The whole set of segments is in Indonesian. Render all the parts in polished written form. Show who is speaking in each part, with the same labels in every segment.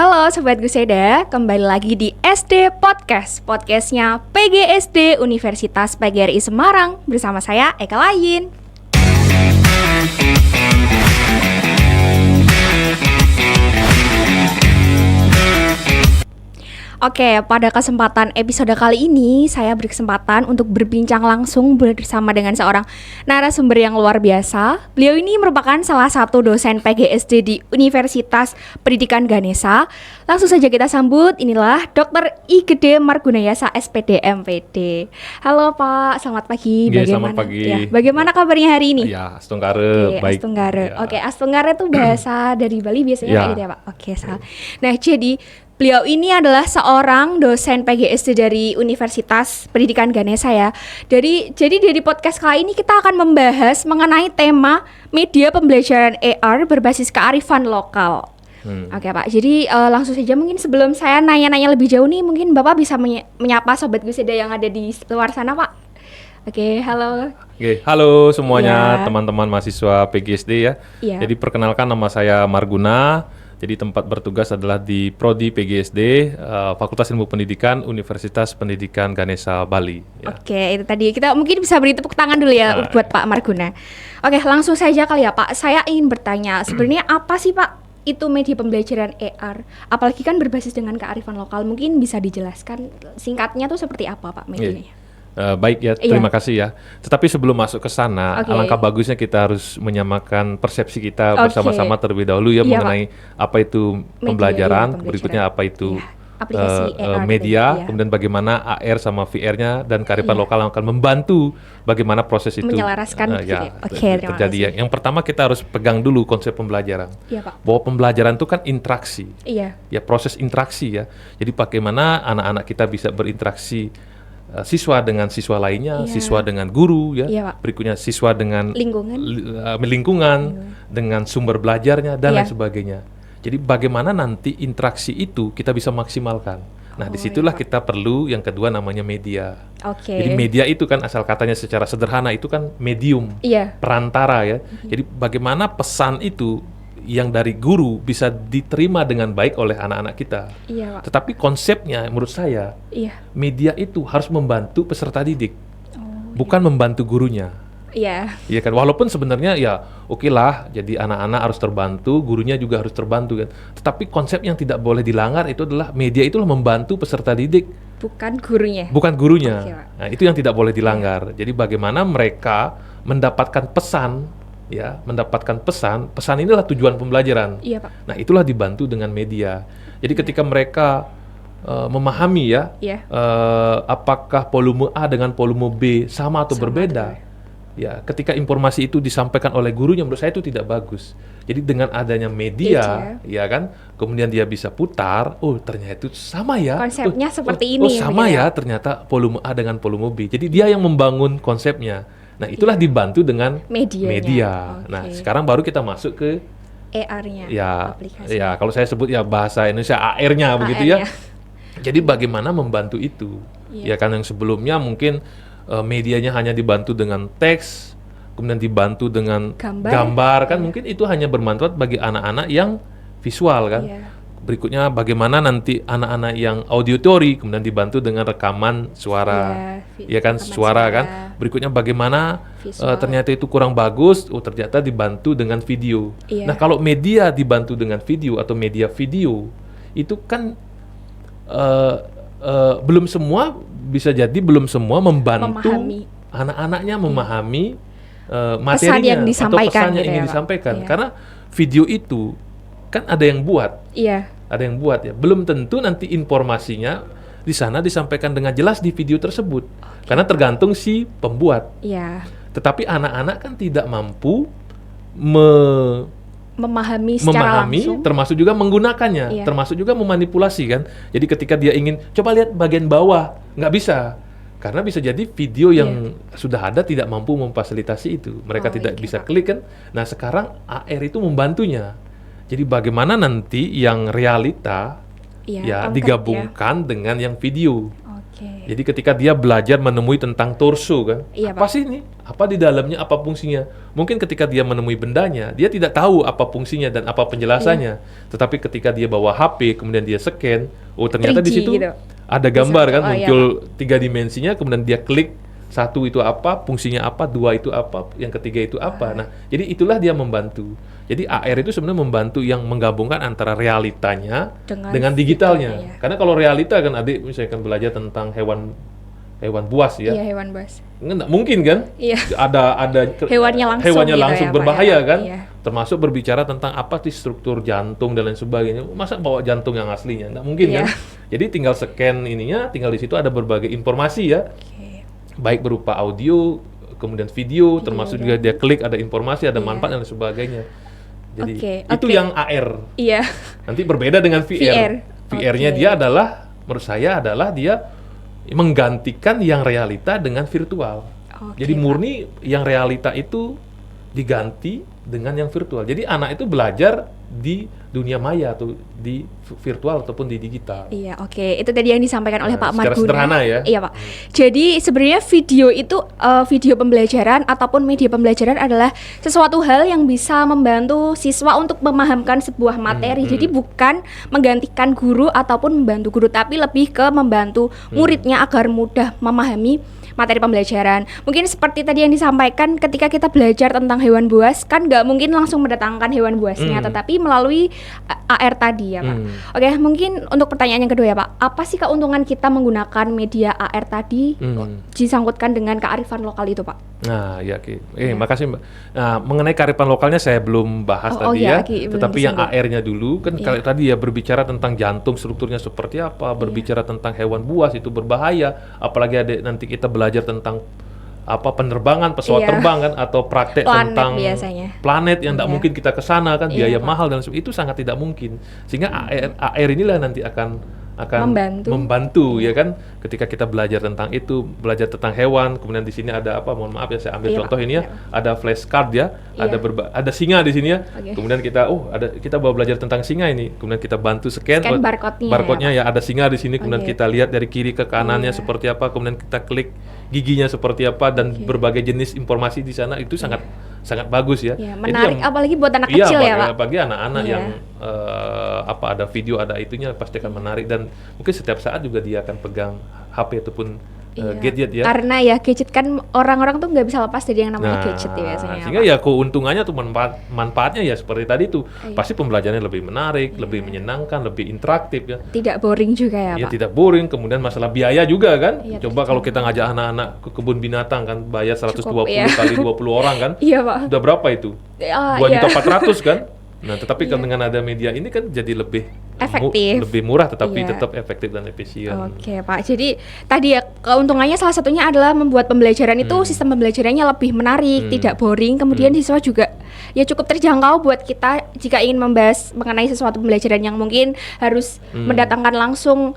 Speaker 1: Halo Sobat Guseda, kembali lagi di SD Podcast, podcastnya PGSD Universitas PGRI Semarang bersama saya Eka Lain. Oke, pada kesempatan episode kali ini saya berkesempatan untuk berbincang langsung bersama dengan seorang narasumber yang luar biasa. Beliau ini merupakan salah satu dosen PGSD di Universitas Pendidikan Ganesha. Langsung saja kita sambut, inilah Dr. I Gede Margunayasa SPD MPD. Halo Pak, selamat pagi.
Speaker 2: Selamat pagi.
Speaker 1: Ya, bagaimana kabarnya hari ini?
Speaker 2: Ya, Astunggare, baik.
Speaker 1: Astunggare.
Speaker 2: Ya.
Speaker 1: Oke, Astunggare itu bahasa dari Bali biasanya
Speaker 2: Ya.
Speaker 1: kayak gitu ya Pak? Oke, salah. Nah, jadi beliau ini adalah seorang dosen PGSD dari Universitas Pendidikan Ganesha ya. Jadi dari podcast kali ini kita akan membahas mengenai tema media pembelajaran AR berbasis kearifan lokal. Oke Pak, jadi langsung saja mungkin sebelum saya nanya-nanya lebih jauh nih, mungkin Bapak bisa menyapa Sobat Guseda yang ada di luar sana Pak. Oke, halo.
Speaker 2: Oke, halo semuanya
Speaker 1: Ya.
Speaker 2: teman-teman mahasiswa PGSD ya.
Speaker 1: Iya.
Speaker 2: Jadi perkenalkan, nama saya Marguna. Jadi tempat bertugas adalah di Prodi PGSD, Fakultas Ilmu Pendidikan, Universitas Pendidikan Ganesha Bali. Ya.
Speaker 1: Oke, itu tadi kita mungkin bisa beri tepuk tangan dulu ya buat Pak Marguna. Oke, langsung saja kali ya Pak. Saya ingin bertanya, sebenarnya apa sih Pak itu media pembelajaran AR? Apalagi kan berbasis dengan kearifan lokal. Mungkin bisa dijelaskan singkatnya tuh seperti apa Pak medianya?
Speaker 2: Baik ya, terima kasih ya. Tetapi sebelum masuk ke sana, alangkah bagusnya kita harus menyamakan persepsi kita bersama-sama terlebih dahulu ya, mengenai apa itu pembelajaran, berikutnya apa itu
Speaker 1: aplikasi AR
Speaker 2: media, kemudian bagaimana AR sama VR-nya dan kearifan lokal yang akan membantu bagaimana proses itu
Speaker 1: menyelaraskan
Speaker 2: terjadi. Yang pertama kita harus pegang dulu konsep pembelajaran.
Speaker 1: Iya, Pak.
Speaker 2: Bahwa pembelajaran itu kan interaksi.
Speaker 1: Iya.
Speaker 2: Ya, proses interaksi ya. Jadi bagaimana anak-anak kita bisa berinteraksi, siswa dengan siswa lainnya, siswa dengan guru ya, berikutnya siswa dengan lingkungan, dengan sumber belajarnya dan lain sebagainya. Jadi bagaimana nanti interaksi itu kita bisa maksimalkan. Nah, disitulah kita perlu yang kedua namanya media. Jadi media itu kan asal katanya secara sederhana itu kan medium, perantara ya. Jadi bagaimana pesan itu yang dari guru bisa diterima dengan baik oleh anak-anak kita. Tetapi konsepnya menurut saya, media itu harus membantu peserta didik, bukan membantu gurunya. Iya kan, walaupun sebenarnya ya oke lah, jadi anak-anak harus terbantu, gurunya juga harus terbantu kan. Tetapi konsep yang tidak boleh dilanggar itu adalah media itulah membantu peserta didik, bukan gurunya. Nah, itu yang tidak boleh dilanggar. Jadi bagaimana mereka mendapatkan pesan, pesan inilah tujuan pembelajaran. Pak. Nah, itulah dibantu dengan media. Jadi ketika mereka memahami apakah volume A dengan volume B sama atau berbeda. Ya, ketika informasi itu disampaikan oleh gurunya, menurut saya itu tidak bagus. Jadi dengan adanya media, ya kan, kemudian dia bisa putar, ternyata itu sama ya.
Speaker 1: Konsepnya seperti ini.
Speaker 2: Sama ya, ternyata volume A dengan volume B. Jadi dia yang membangun konsepnya. Nah, itulah dibantu dengan media. Nah, sekarang baru kita masuk ke
Speaker 1: AR-nya.
Speaker 2: Ya, kalau saya sebut ya bahasa Indonesia AR-nya begitu ya. Jadi bagaimana membantu itu? Ya kan, yang sebelumnya mungkin medianya hanya dibantu dengan teks, kemudian dibantu dengan gambar kan, mungkin itu hanya bermanfaat bagi anak-anak yang visual kan. Berikutnya bagaimana nanti anak-anak yang auditory kemudian dibantu dengan rekaman suara, suara kan. Berikutnya bagaimana ternyata itu kurang bagus, ternyata dibantu dengan video. Nah, kalau media dibantu dengan video atau media video itu kan belum semua, bisa jadi belum semua membantu anak-anaknya memahami materinya atau pesan yang ingin disampaikan. Karena video itu kan ada yang buat, ya. Belum tentu nanti informasinya di sana disampaikan dengan jelas di video tersebut, karena tergantung si pembuat. Tetapi anak-anak kan tidak mampu memahami secara langsung, termasuk juga menggunakannya, termasuk juga memanipulasi kan. Jadi ketika dia ingin coba lihat bagian bawah, nggak bisa. Karena bisa jadi video yang sudah ada tidak mampu memfasilitasi itu. Mereka tidak bisa klik kan. Nah, sekarang AR itu membantunya. Jadi bagaimana nanti yang realita digabungkan dengan yang video. Jadi ketika dia belajar menemui tentang torso kan, apa
Speaker 1: Pak.
Speaker 2: sih ini? Apa di dalamnya? Apa fungsinya? Mungkin ketika dia menemui bendanya, dia tidak tahu apa fungsinya dan apa penjelasannya. Tetapi ketika dia bawa HP, kemudian dia scan, oh ternyata di situ
Speaker 1: gitu.
Speaker 2: ada gambar kan, muncul 3 dimensinya, kemudian dia klik. 1 itu apa, fungsinya apa, 2 itu apa, yang ketiga itu apa. Nah, jadi itulah dia membantu. Jadi AR itu sebenarnya membantu yang menggabungkan antara realitanya dengan digitalnya. Karena kalau realita kan adik misalkan belajar tentang hewan buas ya.
Speaker 1: Iya, hewan buas.
Speaker 2: Nggak mungkin kan?
Speaker 1: Iya.
Speaker 2: Ada
Speaker 1: hewannya langsung
Speaker 2: gitu berbahaya
Speaker 1: ya,
Speaker 2: kan?
Speaker 1: Iya.
Speaker 2: Termasuk berbicara tentang apa sih struktur jantung dan lain sebagainya. Masa bawa jantung yang aslinya? Nggak mungkin kan? Jadi tinggal scan ininya, tinggal di situ ada berbagai informasi ya. Baik berupa audio, kemudian video, termasuk juga dia klik ada informasi, ada manfaat dan sebagainya. Jadi itu yang AR.
Speaker 1: Iya.
Speaker 2: Nanti berbeda dengan VR. VR-nya dia adalah, menurut saya adalah dia menggantikan yang realita dengan virtual. Jadi murni yang realita itu diganti dengan yang virtual. Jadi anak itu belajar di dunia maya atau di virtual ataupun di digital.
Speaker 1: Iya, itu tadi yang disampaikan oleh Pak Marguna.
Speaker 2: Secara sederhana ya.
Speaker 1: Iya, Pak. Jadi sebenarnya video itu video pembelajaran ataupun media pembelajaran adalah sesuatu hal yang bisa membantu siswa untuk memahamkan sebuah materi. Jadi bukan menggantikan guru ataupun membantu guru, tapi lebih ke membantu muridnya agar mudah memahami materi pembelajaran. Mungkin seperti tadi yang disampaikan, ketika kita belajar tentang hewan buas, kan nggak mungkin langsung mendatangkan hewan buasnya, tetapi melalui AR tadi ya Pak. Oke, mungkin untuk pertanyaan yang kedua ya Pak, apa sih keuntungan kita menggunakan media AR tadi disangkutkan dengan kearifan lokal itu Pak?
Speaker 2: Nah, ya Ki. Makasih Mbak. Nah, mengenai kearifan lokalnya saya belum bahas tadi ya, tetapi yang AR-nya dulu kan kalau tadi ya berbicara tentang jantung strukturnya seperti apa, berbicara tentang hewan buas itu berbahaya, apalagi ada nanti kita belajar tentang apa penerbangan pesawat terbang kan atau praktek
Speaker 1: planet
Speaker 2: tentang
Speaker 1: biasanya.
Speaker 2: Planet yang tidak mungkin kita kesana kan biaya mahal dan itu sangat tidak mungkin, sehingga AR inilah nanti akan membantu ya kan ketika kita belajar tentang itu, belajar tentang hewan. Kemudian di sini ada apa, mohon maaf ya saya ambil contoh ini ya, ada flashcard ya, ada singa di sini ya. Kemudian kita bawa belajar tentang singa ini, kemudian kita bantu scan barcode-nya ya, ada singa di sini, kemudian kita lihat dari kiri ke kanannya seperti apa, kemudian kita klik giginya seperti apa dan berbagai jenis informasi di sana. Itu sangat bagus ya.
Speaker 1: Menarik apalagi buat anak kecil ya Pak.
Speaker 2: Bagi anak-anak yang ada video ada itunya pasti akan menarik, dan mungkin setiap saat juga dia akan pegang HP ataupun gadget ya.
Speaker 1: Karena ya gadget kan orang-orang tuh nggak bisa lepas dari yang namanya gadget ya biasanya.
Speaker 2: Sehingga ya keuntungannya tuh manfaatnya ya seperti tadi tuh pasti pembelajarannya lebih menarik, lebih menyenangkan, lebih interaktif ya. Tidak
Speaker 1: boring juga ya Pak.
Speaker 2: Tidak boring. Kemudian masalah biaya juga kan. Coba kalau kita ngajak anak-anak ke kebun binatang kan bayar 120 kali 20 orang kan.
Speaker 1: Iya Pak.
Speaker 2: Udah berapa itu? 2.400.000 kan. Nah, tetapi dengan ada media ini kan jadi lebih efektif, lebih murah, tetapi tetap efektif dan efisien.
Speaker 1: Oke Pak, jadi tadi ya keuntungannya salah satunya adalah membuat pembelajaran itu sistem pembelajarannya lebih menarik, tidak boring. Kemudian siswa juga ya cukup terjangkau buat kita jika ingin membahas mengenai sesuatu pembelajaran yang mungkin harus mendatangkan langsung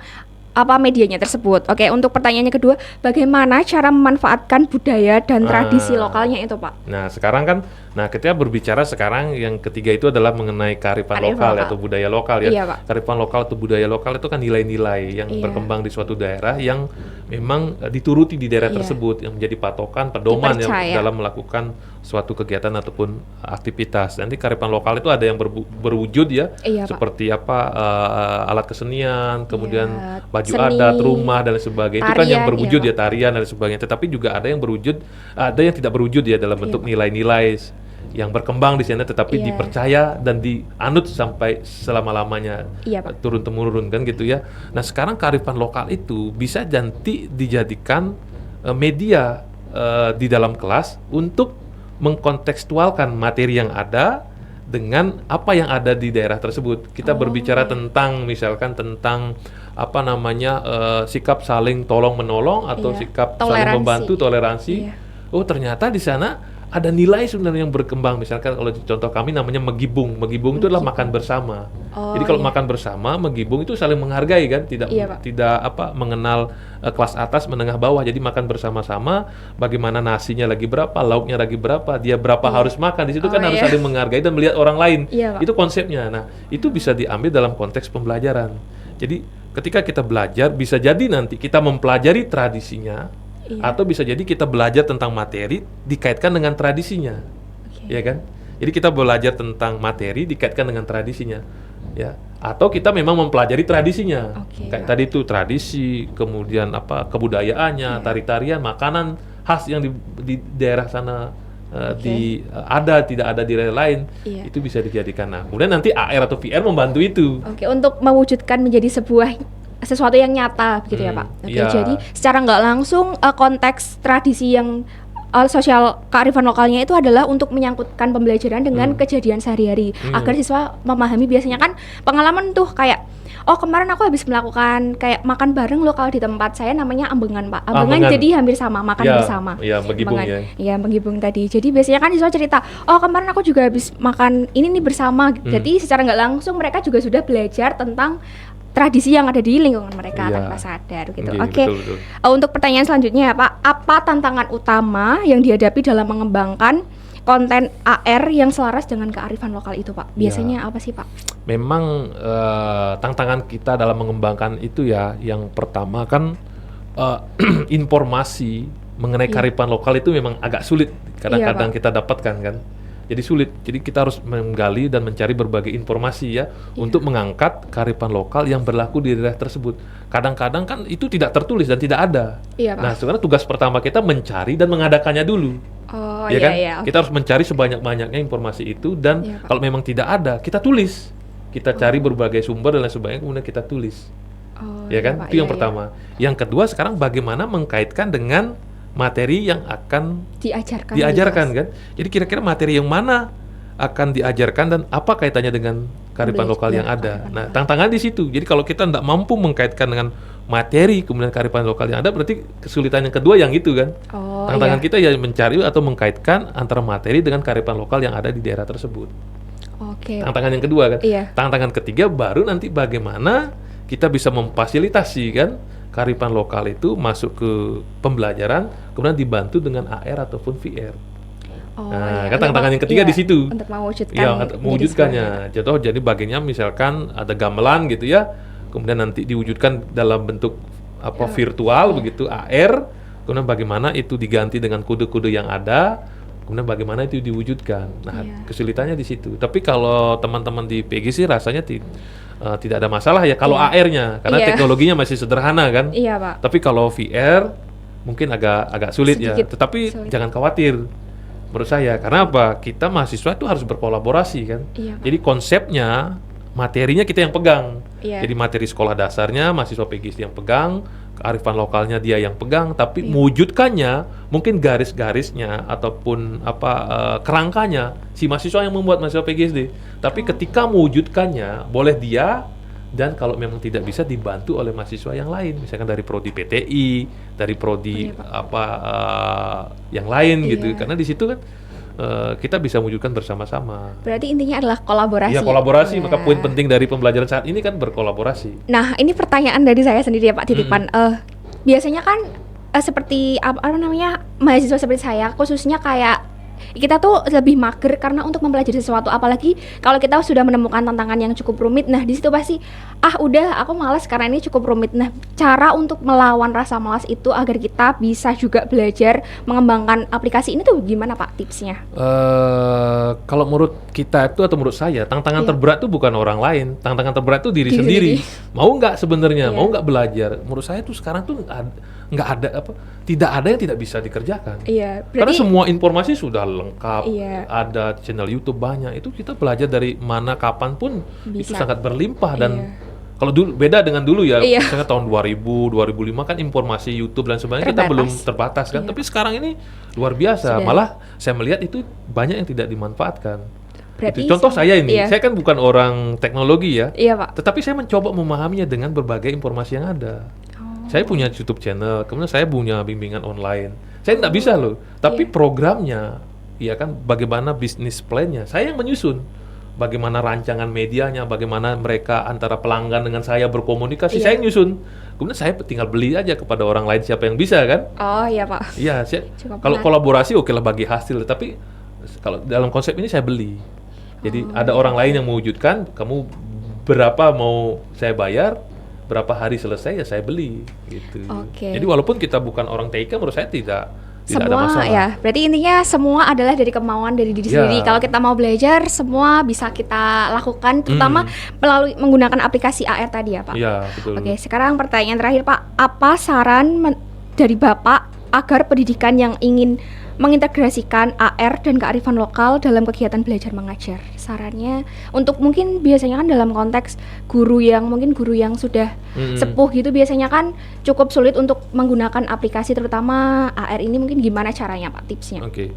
Speaker 1: medianya tersebut. Oke, untuk pertanyaannya kedua, bagaimana cara memanfaatkan budaya dan tradisi lokalnya itu Pak?
Speaker 2: Nah, sekarang kan, kita berbicara sekarang yang ketiga itu adalah mengenai kearifan lokal atau budaya lokal ya.
Speaker 1: Iya, Pak.
Speaker 2: Kearifan lokal atau budaya lokal itu kan nilai-nilai yang berkembang di suatu daerah yang memang dituruti di daerah tersebut, yang menjadi patokan, pedoman yang dalam melakukan suatu kegiatan ataupun aktivitas. Nanti kearifan lokal itu ada yang berwujud ya, seperti alat kesenian, kemudian baju adat, rumah dan sebagainya. Itu kan yang berwujud tarian dan sebagainya. Tetapi juga ada yang berwujud, ada yang tidak berwujud ya dalam bentuk nilai-nilai yang berkembang di sana, tetapi dipercaya dan dianut sampai selama-lamanya, turun-temurun kan gitu ya. Nah, sekarang kearifan lokal itu bisa nanti dijadikan media di dalam kelas untuk mengkontekstualkan materi yang ada dengan apa yang ada di daerah tersebut. Kita berbicara tentang misalkan tentang sikap saling tolong menolong atau sikap saling membantu, toleransi. Oh, ternyata di sana ada nilai sebenarnya yang berkembang. Misalkan kalau contoh kami namanya megibung. Megibung itu adalah makan bersama. Jadi kalau makan bersama, megibung itu saling menghargai kan, tidak mengenal kelas atas, menengah, bawah. Jadi makan bersama-sama, bagaimana nasinya lagi berapa, lauknya lagi berapa, dia berapa harus makan. Di situ kan harus saling menghargai dan melihat orang lain. Itu konsepnya. Nah, itu bisa diambil dalam konteks pembelajaran. Jadi ketika kita belajar bisa jadi nanti kita mempelajari tradisinya, atau bisa jadi kita belajar tentang materi dikaitkan dengan tradisinya, ya kan? Jadi kita belajar tentang materi dikaitkan dengan tradisinya, ya. Atau kita memang mempelajari tradisinya, kayak tadi itu tradisi, kemudian apa kebudayaannya, tari-tarian, makanan khas yang di daerah sana tidak ada di daerah lain, itu bisa dijadikan. Nah, kemudian nanti AR atau VR membantu itu.
Speaker 1: Untuk mewujudkan menjadi sesuatu yang nyata, begitu ya Pak. Jadi secara nggak langsung konteks tradisi yang sosial kearifan lokalnya itu adalah untuk menyangkutkan pembelajaran dengan kejadian sehari-hari agar siswa memahami. Biasanya kan pengalaman tuh kayak kemarin aku habis melakukan kayak makan bareng loh, kalau di tempat saya namanya ambengan Pak. Ambengan jadi hampir sama, makan bersama.
Speaker 2: Iya, menggibung ya.
Speaker 1: Iya, menggibung tadi. Jadi biasanya kan siswa cerita, kemarin aku juga habis makan ini nih bersama. Jadi secara nggak langsung mereka juga sudah belajar tentang tradisi yang ada di lingkungan mereka tanpa sadar gitu. Oke. Untuk pertanyaan selanjutnya ya Pak, apa tantangan utama yang dihadapi dalam mengembangkan konten AR yang selaras dengan kearifan lokal itu Pak? Biasanya apa sih Pak?
Speaker 2: Memang tantangan kita dalam mengembangkan itu ya, yang pertama kan informasi mengenai kearifan lokal itu memang agak sulit kadang-kadang kita dapatkan kan. Jadi sulit, jadi kita harus menggali dan mencari berbagai informasi ya untuk mengangkat kearifan lokal yang berlaku di daerah tersebut. Kadang-kadang kan itu tidak tertulis dan tidak ada. Nah, sekarang tugas pertama kita mencari dan mengadakannya dulu. Kita harus mencari sebanyak-banyaknya informasi itu dan kalau memang tidak ada, kita tulis. Kita cari berbagai sumber dan lain sebagainya, kemudian kita tulis. Itu yang pertama. Yang kedua, sekarang bagaimana mengkaitkan dengan materi yang akan diajarkan kan. Jadi kira-kira materi yang mana akan diajarkan dan apa kaitannya dengan kearifan lokal yang ada. Nah, tantangan di situ. Jadi kalau kita tidak mampu mengkaitkan dengan materi kemudian kearifan lokal yang ada, berarti kesulitan yang kedua yang itu kan. Tantangan kita ya mencari atau mengkaitkan antara materi dengan kearifan lokal yang ada di daerah tersebut. Tantangan yang kedua kan. Tantangan ketiga baru nanti bagaimana kita bisa memfasilitasi kan kearifan lokal itu masuk ke pembelajaran, kemudian dibantu dengan AR ataupun VR. Kan tantangan yang ketiga di situ.
Speaker 1: Untuk mewujudkan.
Speaker 2: Mewujudkannya. Jadi bagiannya misalkan ada gamelan gitu ya, kemudian nanti diwujudkan dalam bentuk virtual begitu AR, kemudian bagaimana itu diganti dengan kode-kode yang ada, kemudian bagaimana itu diwujudkan. Nah, kesulitannya di situ. Tapi kalau teman-teman di PG sih rasanya tidak ada masalah ya kalau AR-nya, karena teknologinya masih sederhana kan. Pak. Tapi kalau VR mungkin agak sulit sedikit ya. Tetapi jangan khawatir menurut saya, karena apa? Kita mahasiswa itu harus berkolaborasi kan. Jadi konsepnya, materinya kita yang pegang. Jadi materi sekolah dasarnya mahasiswa PG yang pegang, kearifan lokalnya dia yang pegang, tapi mewujudkannya mungkin garis-garisnya ataupun kerangkanya si mahasiswa yang membuat, mahasiswa PGSD. Tapi ketika mewujudkannya boleh dia, dan kalau memang tidak bisa dibantu oleh mahasiswa yang lain, misalkan dari prodi PTI, dari prodi yang lain gitu. Karena di situ kan kita bisa wujudkan bersama-sama.
Speaker 1: Berarti intinya adalah kolaborasi.
Speaker 2: Iya, kolaborasi. Maka poin penting dari pembelajaran saat ini kan berkolaborasi.
Speaker 1: Nah, ini pertanyaan dari saya sendiri ya Pak, titipan. Biasanya kan seperti apa namanya, mahasiswa seperti saya, khususnya kayak kita tuh lebih mager karena untuk mempelajari sesuatu, apalagi kalau kita sudah menemukan tantangan yang cukup rumit. Nah, di situ pasti udah aku malas karena ini cukup rumit. Nah, cara untuk melawan rasa malas itu agar kita bisa juga belajar mengembangkan aplikasi ini tuh gimana Pak tipsnya?
Speaker 2: Kalau menurut kita itu atau menurut saya, tantangan terberat itu bukan orang lain, tantangan terberat itu diri sendiri. Mau nggak sebenarnya, mau nggak belajar? Menurut saya tuh sekarang tuh tidak ada yang tidak bisa dikerjakan. Karena semua informasi sudah lengkap, ada channel YouTube banyak, itu kita belajar dari mana kapan pun itu sangat berlimpah. Dan kalau dulu beda dengan dulu ya, misalnya tahun 2000, 2005 kan informasi YouTube dan sebagainya kita belum terbatas kan, tapi sekarang ini luar biasa. Malah saya melihat itu banyak yang tidak dimanfaatkan. Contoh saya ini, saya kan bukan orang teknologi ya,
Speaker 1: Pak.
Speaker 2: Tetapi saya mencoba memahaminya dengan berbagai informasi yang ada. Saya punya YouTube channel, kemudian saya punya bimbingan online. Saya nggak bisa loh, tapi programnya, ya kan, bagaimana bisnis plan-nya, saya yang menyusun. Bagaimana rancangan medianya, bagaimana mereka antara pelanggan dengan saya berkomunikasi, saya yang nyusun. Kemudian saya tinggal beli aja kepada orang lain siapa yang bisa kan?
Speaker 1: Oh iya Pak.
Speaker 2: Iya, kalau kolaborasi oke lah bagi hasil, tapi kalau dalam konsep ini saya beli. Jadi ada orang lain yang mewujudkan, kamu berapa mau saya bayar, berapa hari selesai ya saya beli gitu.
Speaker 1: Oke.
Speaker 2: Jadi walaupun kita bukan orang TIK, menurut saya tidak ada
Speaker 1: Semua
Speaker 2: masalah.
Speaker 1: ya, berarti intinya semua adalah dari kemauan dari diri sendiri. Kalau kita mau belajar, semua bisa kita lakukan, terutama melalui menggunakan aplikasi AR tadi ya Pak.
Speaker 2: Iya, betul.
Speaker 1: Oke, sekarang pertanyaan terakhir Pak, apa saran dari Bapak agar pendidikan yang ingin mengintegrasikan AR dan kearifan lokal dalam kegiatan belajar mengajar? Sarannya untuk mungkin biasanya kan dalam konteks guru yang sudah sepuh gitu, biasanya kan cukup sulit untuk menggunakan aplikasi terutama AR ini, mungkin gimana caranya Pak, tipsnya?
Speaker 2: Oke.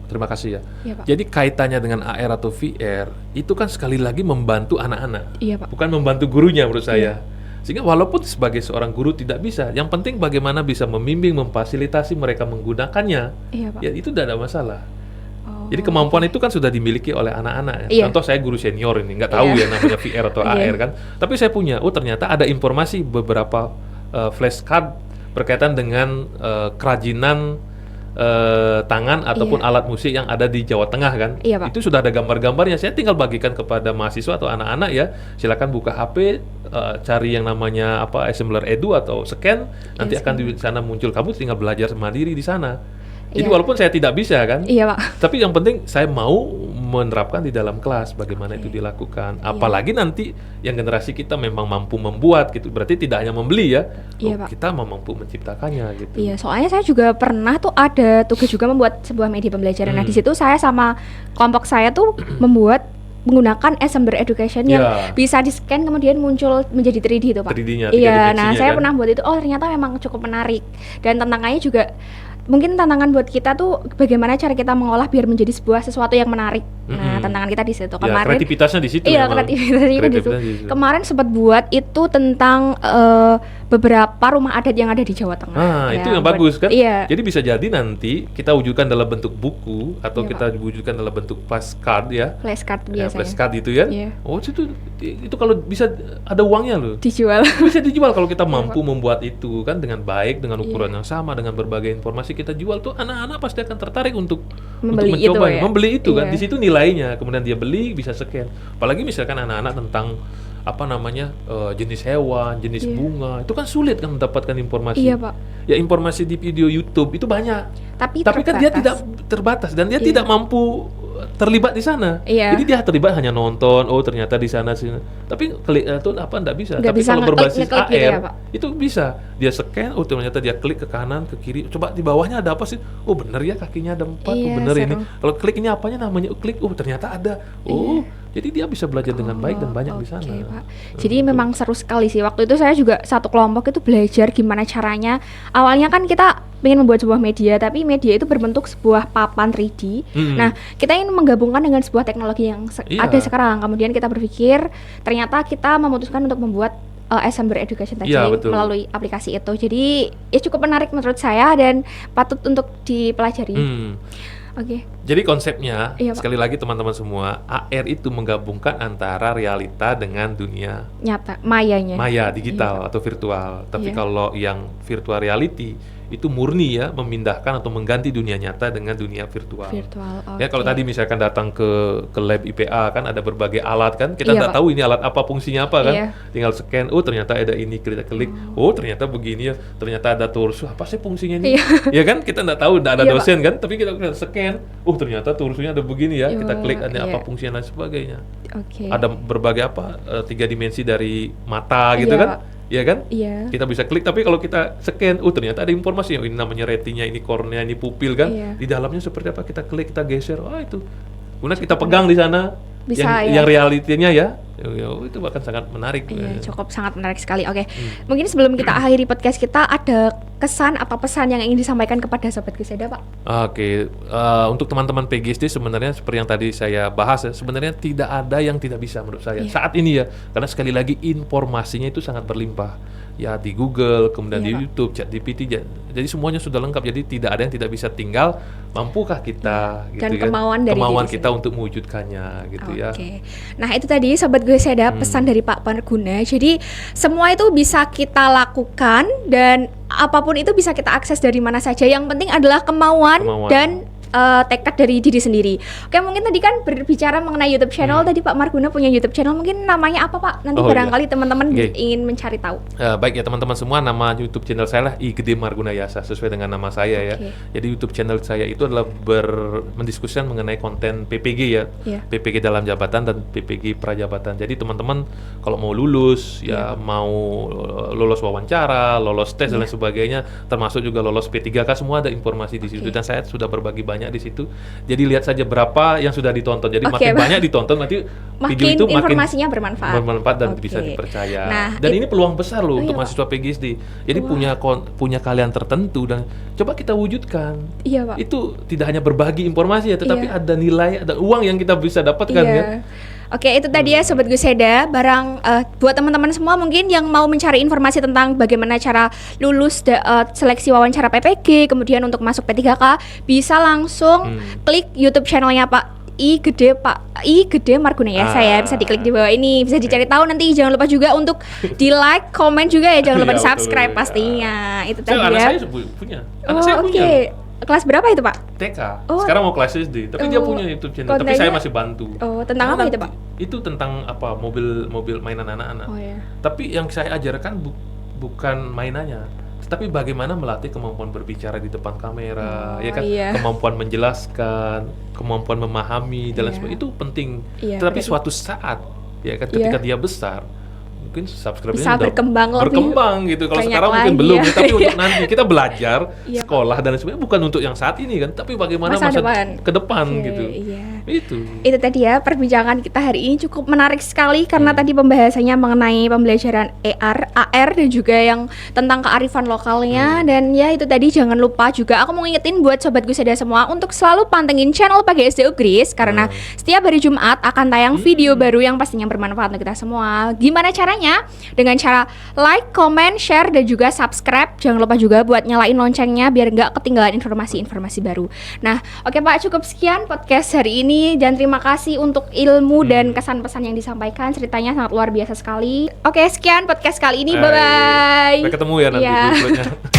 Speaker 2: Terima kasih ya.
Speaker 1: Iya, Pak.
Speaker 2: Jadi kaitannya dengan AR atau VR itu kan sekali lagi membantu anak-anak,
Speaker 1: Iya, Pak.
Speaker 2: bukan membantu gurunya menurut saya. Sehingga walaupun sebagai seorang guru tidak bisa, yang penting bagaimana bisa membimbing, memfasilitasi mereka menggunakannya.
Speaker 1: Iya, Pak.
Speaker 2: Ya itu tidak ada masalah.
Speaker 1: Oh,
Speaker 2: Jadi kemampuan itu kan sudah dimiliki oleh anak-anak ya.
Speaker 1: Iya.
Speaker 2: Contoh saya guru senior ini, nggak tahu ya namanya VR atau AR kan. Tapi saya punya, ternyata ada informasi beberapa flashcard berkaitan dengan kerajinan tangan ataupun alat musik yang ada di Jawa Tengah kan.
Speaker 1: Iya, Pak.
Speaker 2: Itu sudah ada gambar-gambarnya. Saya tinggal bagikan kepada mahasiswa atau anak-anak ya. Silakan buka HP, cari yang namanya Assembler Edu atau scan, nanti akan di sana muncul, kamu tinggal belajar mandiri di sana. Jadi walaupun saya tidak bisa kan,
Speaker 1: Iya, Pak.
Speaker 2: tapi yang penting saya mau menerapkan di dalam kelas bagaimana itu dilakukan. Apalagi nanti yang generasi kita memang mampu membuat gitu. Berarti tidak hanya membeli ya,
Speaker 1: Iya, Pak.
Speaker 2: kita mampu menciptakannya gitu.
Speaker 1: Iya, soalnya saya juga pernah tuh ada tugas juga membuat sebuah media pembelajaran. Nah, di situ saya sama kelompok saya tuh menggunakan Assembler Education yang bisa di-scan kemudian muncul menjadi 3D itu, Pak.
Speaker 2: 3D-nya,
Speaker 1: iya, nah saya
Speaker 2: kan?
Speaker 1: pernah buat itu. Oh, ternyata memang cukup menarik. Dan tantangannya juga mungkin tantangan buat kita tuh bagaimana cara kita mengolah biar menjadi sesuatu yang menarik. Nah, tantangan kita di situ. Kemarin
Speaker 2: kreativitasnya di situ.
Speaker 1: Iya, kreativitasnya di situ. Kemarin sempat buat itu tentang beberapa rumah adat yang ada di Jawa Tengah.
Speaker 2: Nah, itu yang bagus kan?
Speaker 1: Iya.
Speaker 2: Jadi bisa jadi nanti kita wujudkan dalam bentuk buku atau kita wujudkan dalam bentuk flashcard ya.
Speaker 1: Flashcard biasanya.
Speaker 2: Flashcard itu ya. Oh, itu kalau bisa ada uangnya loh.
Speaker 1: Dijual.
Speaker 2: Bisa dijual kalau kita mampu membuat itu kan dengan baik, dengan ukuran yang sama, dengan berbagai informasi kita jual tuh, anak-anak pasti akan tertarik untuk mencoba, membeli itu kan. Di situ nilainya, kemudian dia beli bisa scan. Apalagi misalkan anak-anak tentang jenis hewan, jenis bunga, itu kan sulit kan mendapatkan informasi.
Speaker 1: Iya, Pak.
Speaker 2: Ya informasi di video YouTube itu banyak.
Speaker 1: Tapi
Speaker 2: kan dia tidak terbatas dan dia tidak mampu terlibat di sana.
Speaker 1: Iya.
Speaker 2: Jadi dia terlibat hanya nonton, oh ternyata di sana sini. Tapi klik itu enggak bisa.
Speaker 1: Nggak
Speaker 2: Tapi
Speaker 1: bisa
Speaker 2: kalau berbasis
Speaker 1: gitu
Speaker 2: AR
Speaker 1: ya, Pak?
Speaker 2: itu bisa. Dia scan, oh ternyata dia klik ke kanan, ke kiri. Coba di bawahnya ada apa sih? Oh bener ya kakinya ada 4. Oh bener ini. Kalau klik ini apanya namanya? Klik. Oh ternyata ada. Oh jadi dia bisa belajar dengan baik dan banyak di sana.
Speaker 1: Pak. Jadi memang seru sekali sih. Waktu itu saya juga satu kelompok itu belajar gimana caranya. Awalnya kan kita ingin membuat sebuah media, tapi media itu berbentuk sebuah papan 3D. Nah, kita ingin menggabungkan dengan sebuah teknologi yang ada sekarang. Kemudian kita berpikir, ternyata kita memutuskan untuk membuat Assembler Education tadi melalui aplikasi itu. Jadi ya cukup menarik menurut saya dan patut untuk dipelajari. Oke.
Speaker 2: Jadi konsepnya sekali lagi teman-teman semua, AR itu menggabungkan antara realita dengan dunia
Speaker 1: nyata, maya
Speaker 2: digital atau virtual. Tapi kalau yang virtual reality itu murni ya memindahkan atau mengganti dunia nyata dengan dunia virtual. Ya kalau tadi misalkan datang ke lab IPA kan ada berbagai alat kan, kita nggak tahu ini alat apa, fungsinya apa kan, tinggal scan, oh ternyata ada ini, kita klik, oh ternyata begini ya, ternyata ada torso, apa sih fungsinya ini? Ya kan kita nggak tahu, nggak ada dosen kan, tapi kita scan, oh ternyata torsonya ada begini ya, kita klik ada apa fungsinya dan sebagainya. Ada berbagai 3 dimensi dari mata gitu kan. Iya kan? Iya. Kita bisa klik, tapi kalau kita scan, ternyata ada informasi, ini namanya retina, ini kornea, ini pupil kan. Di dalamnya seperti apa, kita klik, kita geser, itu. Kemudian kita pegang di sana, bisa, yang realitinya ya, itu bahkan sangat menarik.
Speaker 1: Iya, cukup sangat menarik sekali. Oke, mungkin sebelum kita akhiri podcast kita, ada kesan atau pesan yang ingin disampaikan kepada Sobat Geseda, Pak?
Speaker 2: Oke, untuk teman-teman PGSD sebenarnya seperti yang tadi saya bahas ya, sebenarnya tidak ada yang tidak bisa menurut saya saat ini ya, karena sekali lagi informasinya itu sangat berlimpah. Ya di Google, kemudian di YouTube, ChatGPT, jadi semuanya sudah lengkap. Jadi tidak ada yang tidak bisa, tinggal mampukah kita gitu. Dan kemauan kita untuk mewujudkannya gitu ya.
Speaker 1: Nah itu tadi Sobat Geseda pesan dari Pak Perguna. Jadi semua itu bisa kita lakukan dan apapun itu bisa kita akses dari mana saja. Yang penting adalah kemauan dan tekad dari diri sendiri. Oke, mungkin tadi kan berbicara mengenai YouTube channel, tadi Pak Marguna punya YouTube channel, mungkin namanya apa Pak? Nanti barangkali teman-teman ingin mencari tahu.
Speaker 2: Baik ya teman-teman semua, nama YouTube channel saya lah I Gede Marguna Yasa, sesuai dengan nama saya ya. Jadi YouTube channel saya itu adalah mendiskusikan mengenai konten PPG ya, PPG dalam jabatan dan PPG prajabatan. Jadi teman-teman kalau mau lulus ya, mau lolos wawancara, lolos tes dan lain sebagainya, termasuk juga lolos P3K, semua ada informasi di situ dan saya sudah berbagi banyak di situ. Jadi lihat saja berapa yang sudah ditonton. Jadi makin banyak ditonton nanti video itu
Speaker 1: informasinya bermanfaat
Speaker 2: dan bisa dipercaya. Dan ini peluang besar loh untuk mahasiswa PGSD. Jadi punya kalian tertentu dan coba kita wujudkan.
Speaker 1: Iya, Pak.
Speaker 2: Itu tidak hanya berbagi informasi ya, tetapi ada nilai, ada uang yang kita bisa dapatkan ya.
Speaker 1: Oke, itu tadi ya Sobat Guseda, buat teman-teman semua mungkin yang mau mencari informasi tentang bagaimana cara lulus seleksi wawancara PPG, kemudian untuk masuk P3K, bisa langsung klik YouTube channelnya Pak I Gede Marguna Yasa ya, bisa diklik di bawah ini, bisa dicari tahu. Nanti jangan lupa juga untuk di like, komen juga ya, jangan lupa di subscribe pastinya. Itu tadi ya.
Speaker 2: Anak saya punya. Anak saya punya.
Speaker 1: Kelas berapa itu Pak?
Speaker 2: TK. Sekarang mau kelas SD, tapi dia punya YouTube channel. Tapi saya masih bantu.
Speaker 1: Tentang apa itu Pak?
Speaker 2: Itu tentang apa? Mobil mainan anak-anak. Tapi yang saya ajarkan bukan mainannya, tetapi bagaimana melatih kemampuan berbicara di depan kamera, ya kan? Kemampuan menjelaskan, kemampuan memahami dan lain sebagainya, itu penting. Tetapi suatu saat, ya kan, ketika dia besar, mungkin subscribe-nya
Speaker 1: bisa
Speaker 2: berkembang gitu. Kalau sekarang mungkin belum, tapi untuk nanti kita belajar sekolah dan sebagainya, bukan untuk yang saat ini kan, tapi bagaimana masa ke depan gitu.
Speaker 1: Itu tadi ya perbincangan kita hari ini cukup menarik sekali karena tadi pembahasannya mengenai pembelajaran AR dan juga yang tentang kearifan lokalnya. Dan ya itu tadi, jangan lupa juga aku mau ngingetin buat Sobat Guseda semua untuk selalu pantengin channel PGSD Ugris karena setiap hari Jumat akan tayang video baru yang pastinya bermanfaat untuk kita semua. Gimana caranya? Dengan cara like, comment, share, dan juga subscribe. Jangan lupa juga buat nyalain loncengnya biar nggak ketinggalan informasi-informasi baru. Nah, oke Pak, cukup sekian podcast hari ini dan terima kasih untuk ilmu dan kesan-pesan yang disampaikan. Ceritanya sangat luar biasa sekali. Oke, sekian podcast kali ini. Bye-bye.
Speaker 2: Sampai ketemu ya nanti.